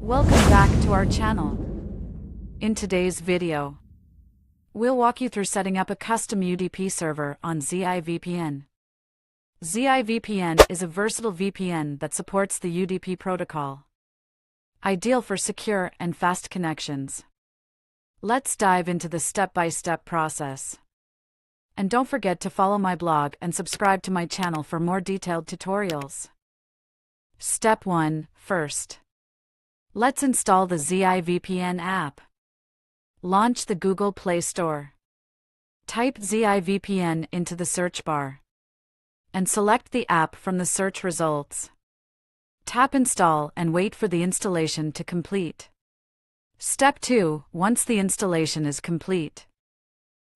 Welcome back to our channel. In today's video, we'll walk you through setting up a custom UDP server on VPN. VPN is a versatile VPN that supports the UDP protocol, ideal for secure and fast connections. Let's dive into the step-by-step process. And don't forget to follow my blog and subscribe to my channel for more detailed tutorials. Step 1. First, let's install the VPN app. Launch the Google Play Store. Type VPN into the search bar and select the app from the search results. Tap Install and wait for the installation to complete. Step 2. Once the installation is complete,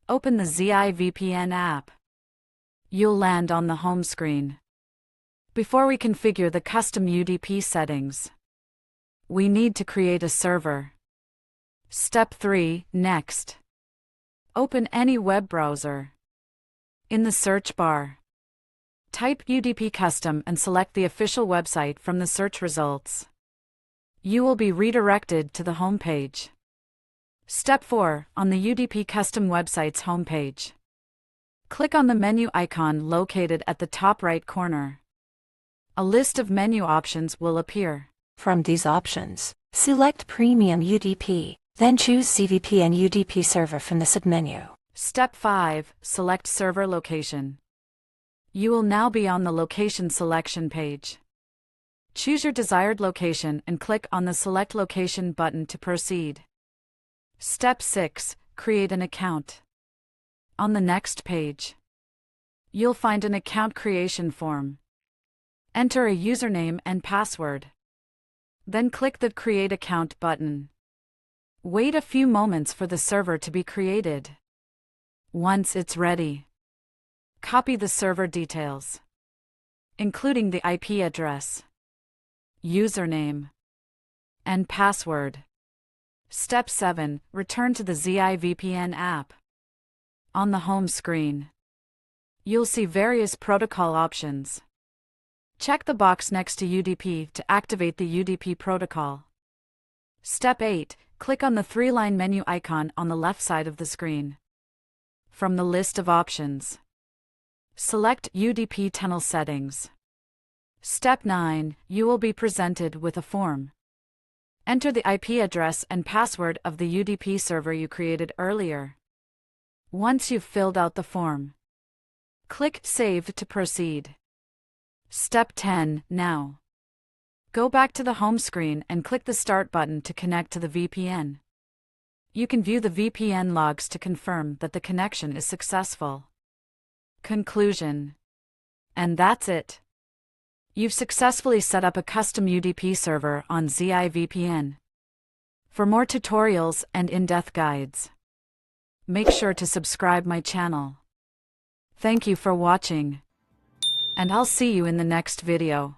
open the VPN app. You'll land on the home screen. Before we configure the custom UDP settings, we need to create a server. Step 3. Next, open any web browser. In the search bar, type UDP Custom and select the official website from the search results. You will be redirected to the home page. Step 4. On the UDP Custom website's homepage, click on the menu icon located at the top right corner. A list of menu options will appear. From these options, select Premium UDP, then choose CVPN UDP Server from the submenu. Step 5. Select server location. You will now be on the location selection page. Choose your desired location and click on the Select Location button to proceed. Step 6. Create an account. On the next page, you'll find an account creation form. Enter a username and password. Then click the Create Account button. Wait a few moments for the server to be created. Once it's ready, copy the server details, including the IP address, username, and password. Step 7. Return to the VPN app. On the home screen, you'll see various protocol options. Check the box next to UDP to activate the UDP protocol. Step 8. Click on the three-line menu icon on the left side of the screen. From the list of options, select UDP tunnel settings. Step 9. You will be presented with a form. Enter the IP address and password of the UDP server you created earlier. Once you've filled out the form, click Save to proceed. Step 10. Now, go back to the home screen and click the Start button to connect to the VPN. You can view the VPN logs to confirm that the connection is successful. Conclusion. And that's it. You've successfully set up a custom UDP server on VPN. For more tutorials and in-depth guides, make sure to subscribe my channel. Thank you for watching, and I'll see you in the next video.